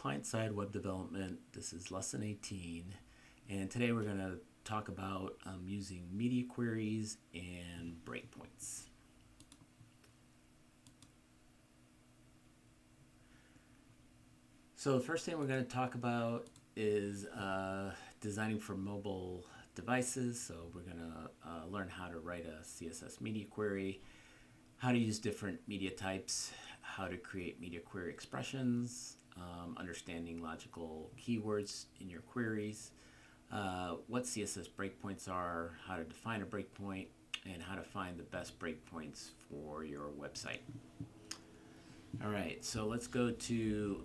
Client-side web development. This is lesson 18, and today we're going to talk about using media queries and breakpoints. So the first thing we're going to talk about is designing for mobile devices. So we're going to learn how to write a CSS media query, how to use different media types, how to create media query expressions, understanding logical keywords in your queries, what CSS breakpoints are, how to define a breakpoint, and how to find the best breakpoints for your website. All right, so let's go to,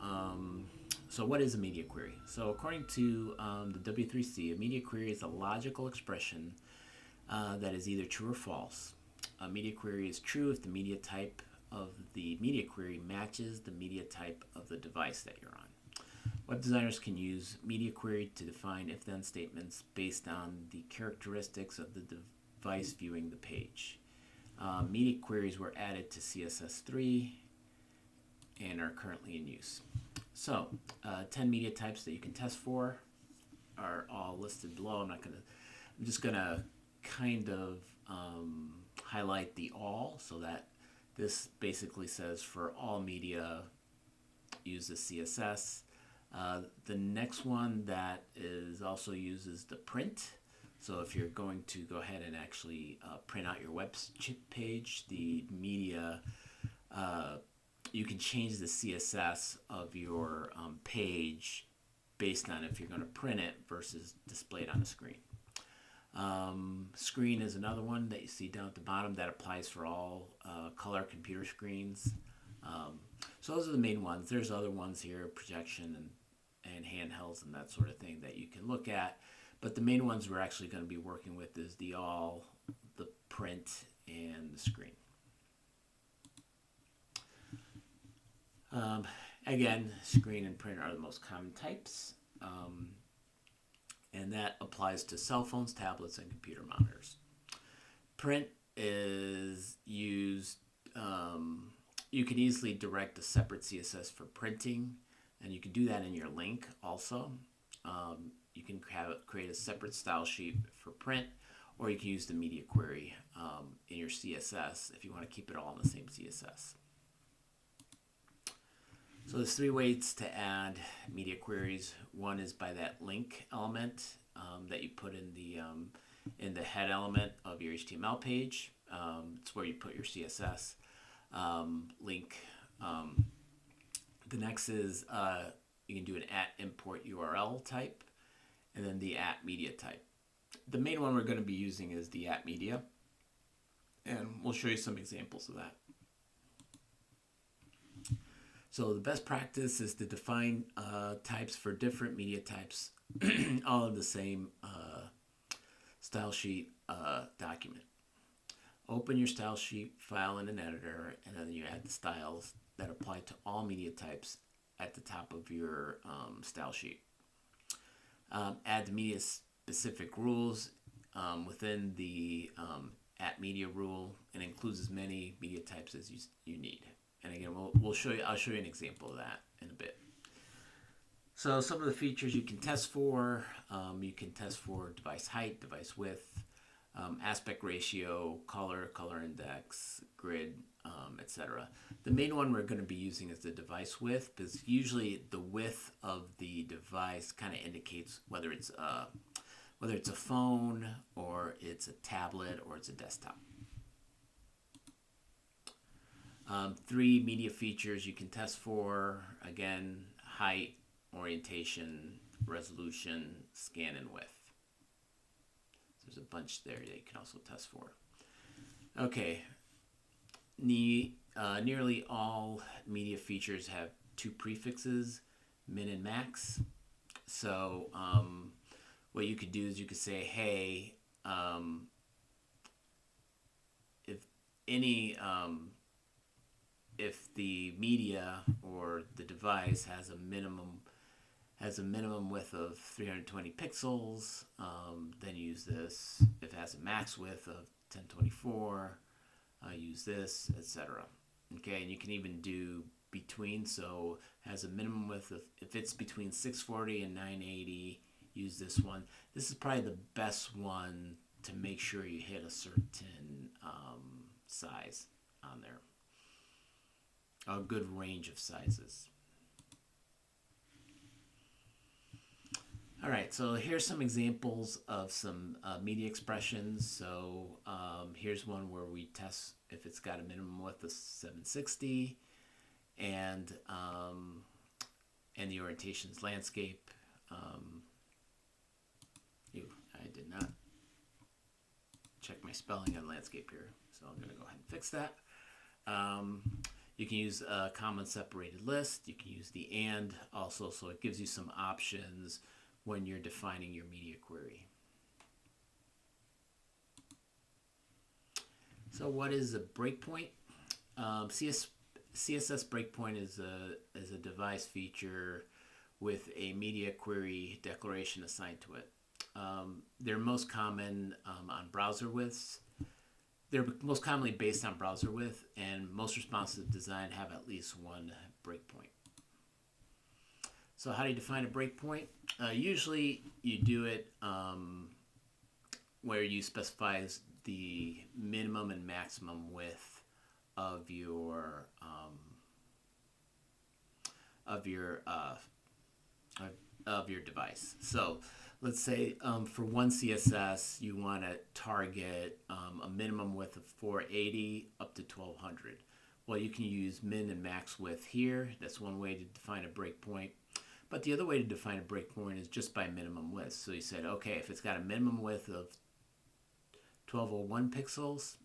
so what is a media query? So according to the W3C, a media query is a logical expression that is either true or false. A media query is true if the media type of the media query matches the media type of the device that you're on. Web designers can use media query to define if-then statements based on the characteristics of the device viewing the page. Media queries were added to CSS3 and are currently in use. So, 10 media types that you can test for are all listed below. I'm just gonna kind of highlight the all, so that this basically says for all media, use the CSS. The next one that is also uses the print. So if you're going to go ahead and actually print out your web page, the media, you can change the CSS of your page based on if you're going to print it versus display it on the screen. Screen is another one that you see down at the bottom that applies for all color computer screens. So those are the main ones. There's other ones here, projection and handhelds and that sort of thing that you can look at. But the main ones we're actually going to be working with is the all, the print, and the screen. Again, screen and print are the most common types. And that applies to cell phones, tablets, and computer monitors. Print is used, you can easily direct a separate CSS for printing, and you can do that in your link also. You can create a separate style sheet for print, or you can use the media query in your CSS if you want to keep it all in the same CSS. So there's three ways to add media queries. One is by that link element that you put in the head element of your HTML page. It's where you put your CSS link. The next is you can do an @import URL type, and then the @media type. The main one we're going to be using is the @media, and we'll show you some examples of that. So the best practice is to define types for different media types, all in the same style sheet document. Open your style sheet file in an editor, and then you add the styles that apply to all media types at the top of your style sheet. Add the media specific rules within the @media rule, and includes as many media types as you need. And again, I'll show you an example of that in a bit. So some of the features you can test for, you can test for device height, device width, aspect ratio, color index, grid, etc. The main one we're going to be using is the device width, because usually the width of the device kind of indicates whether it's a phone, or it's a tablet, or it's a desktop. 3 media features you can test for, again, height, orientation, resolution, scan, and width. So there's a bunch there that you can also test for. Okay, nearly all media features have 2 prefixes, min and max. So what you could do is you could say, hey, if the media or the device has a minimum width of 320 pixels, then use this. If it has a max width of 1024, use this, etc. Okay, and you can even do between, so has a minimum width of, if it's between 640 and 980, use this one. This is probably the best one to make sure you hit a certain size on there. A good range of sizes. All right, so here's some examples of some media expressions. So here's one where we test if it's got a minimum width of 760, and the orientation is landscape. I did not check my spelling on landscape here, so I'm going to go ahead and fix that. You can use a comma separated list. You can use the and also, so it gives you some options when you're defining your media query. So what is a breakpoint? CSS breakpoint is a device feature with a media query declaration assigned to it. They're most common on browser widths. They're most commonly based on browser width, and most responsive design have at least one breakpoint. So how do you define a breakpoint? Usually you do it where you specify the minimum and maximum width of your device. So let's say for one CSS you want to target a minimum width of 480 up to 1200. Well, you can use min and max width here. That's one way to define a breakpoint. But the other way to define a breakpoint is just by minimum width. So you said, okay, if it's got a minimum width of 1201 pixels,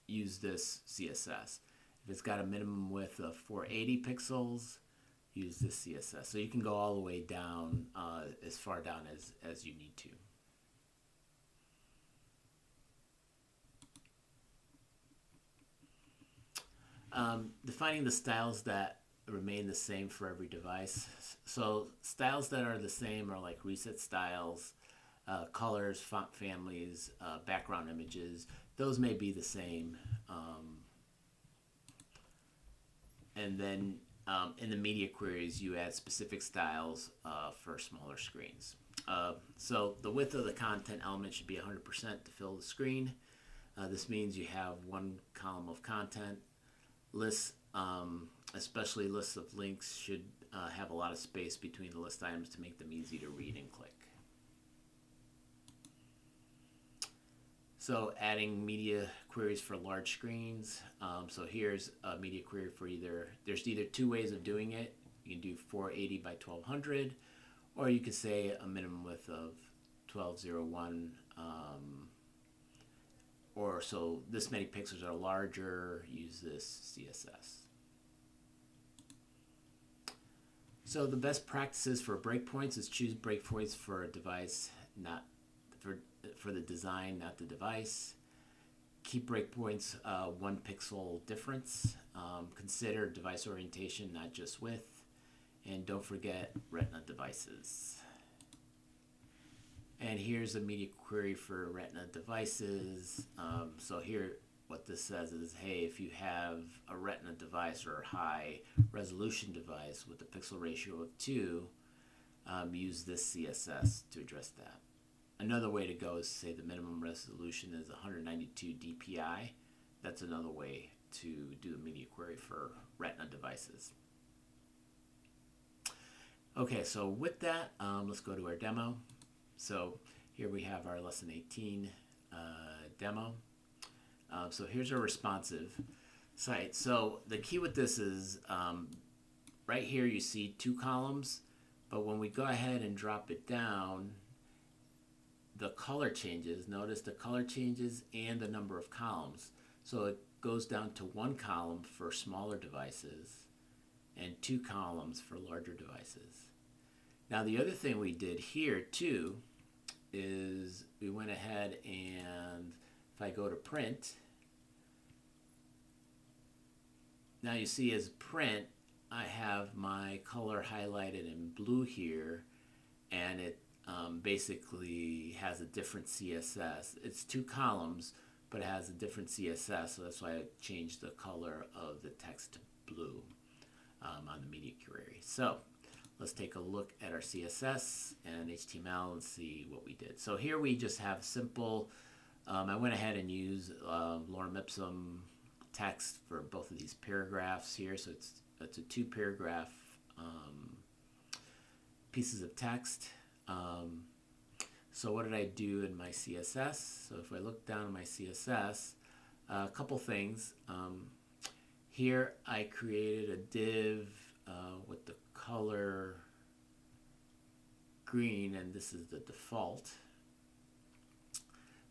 use this CSS. If it's got a minimum width of 480 pixels, use this CSS. So you can go all the way down, as far down as you need to. Defining the styles that remain the same for every device. So styles that are the same are like reset styles, colors, font families, background images. Those may be the same. And then in the media queries, you add specific styles for smaller screens. So the width of the content element should be 100% to fill the screen. This means you have one column of content. Lists, especially lists of links, should have a lot of space between the list items to make them easy to read and click. So adding media queries for large screens. So here's a media query for there's either two ways of doing it. You can do 480 by 1200, or you could say a minimum width of 1201, or so this many pixels are larger, use this CSS. So the best practices for breakpoints is choose breakpoints for a device, not for the design, not the device. Keep breakpoints 1 pixel difference. Consider device orientation, not just width. And don't forget Retina devices. And here's a media query for Retina devices. So here, what this says is, hey, if you have a Retina device or a high resolution device with a pixel ratio of 2, use this CSS to address that. Another way to go is to say the minimum resolution is 192 dpi. That's another way to do a media query for Retina devices. Okay, so with that, let's go to our demo. So here we have our lesson 18 demo. So here's our responsive site. So the key with this is right here you see 2 columns, but when we go ahead and drop it down, the color changes. Notice the color changes and the number of columns. So it goes down to 1 column for smaller devices and 2 columns for larger devices. Now the other thing we did here too is we went ahead and if I go to print, now you see as print I have my color highlighted in blue here, and it basically has a different CSS. It's 2 columns, but it has a different CSS, so that's why I changed the color of the text to blue. on the media query. So let's take a look at our CSS and HTML and see what we did. So here we just have simple, I went ahead and used lorem ipsum text for both of these paragraphs here. So it's a 2-paragraph pieces of text. So what did I do in my CSS? So if I look down at my CSS, a couple things. Here I created a div with the color green, and this is the default.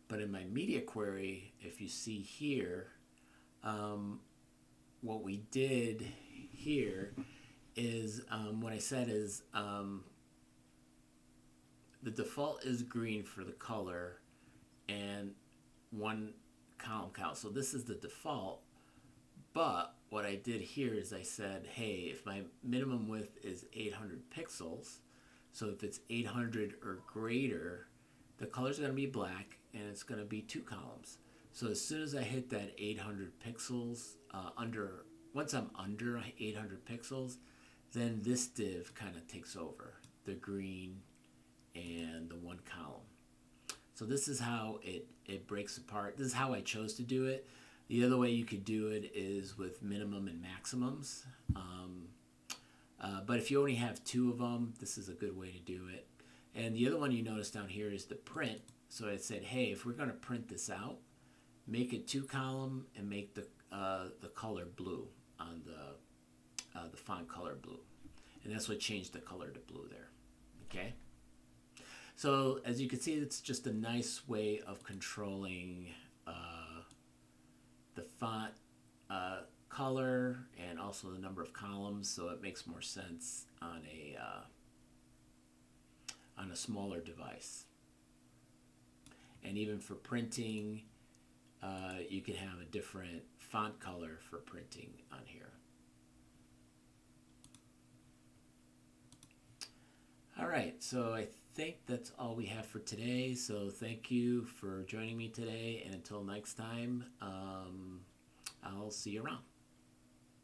But in my media query, if you see here, what we did here is what I said is the default is green for the color and 1 column count. So this is the default. But what I did here is I said, hey, if my minimum width is 800 pixels, so if it's 800 or greater, the color's going to be black and it's going to be 2 columns. So as soon as I hit that 800 pixels, once I'm under 800 pixels, then this div kind of takes over, the green and the 1 column. So this is how it breaks apart. This is how I chose to do it. The other way you could do it is with minimum and maximums. But if you only have 2 of them, this is a good way to do it. And the other one you notice down here is the print. So I said, hey, if we're going to print this out, make it 2 column and make the color blue on the font color blue. And that's what changed the color to blue there. Okay? So as you can see, it's just a nice way of controlling the font color and also the number of columns, so it makes more sense on a smaller device. And even for printing, you can have a different font color for printing on here. All right, so I think that's all we have for today. So thank you for joining me today, and until next time, I'll see you around.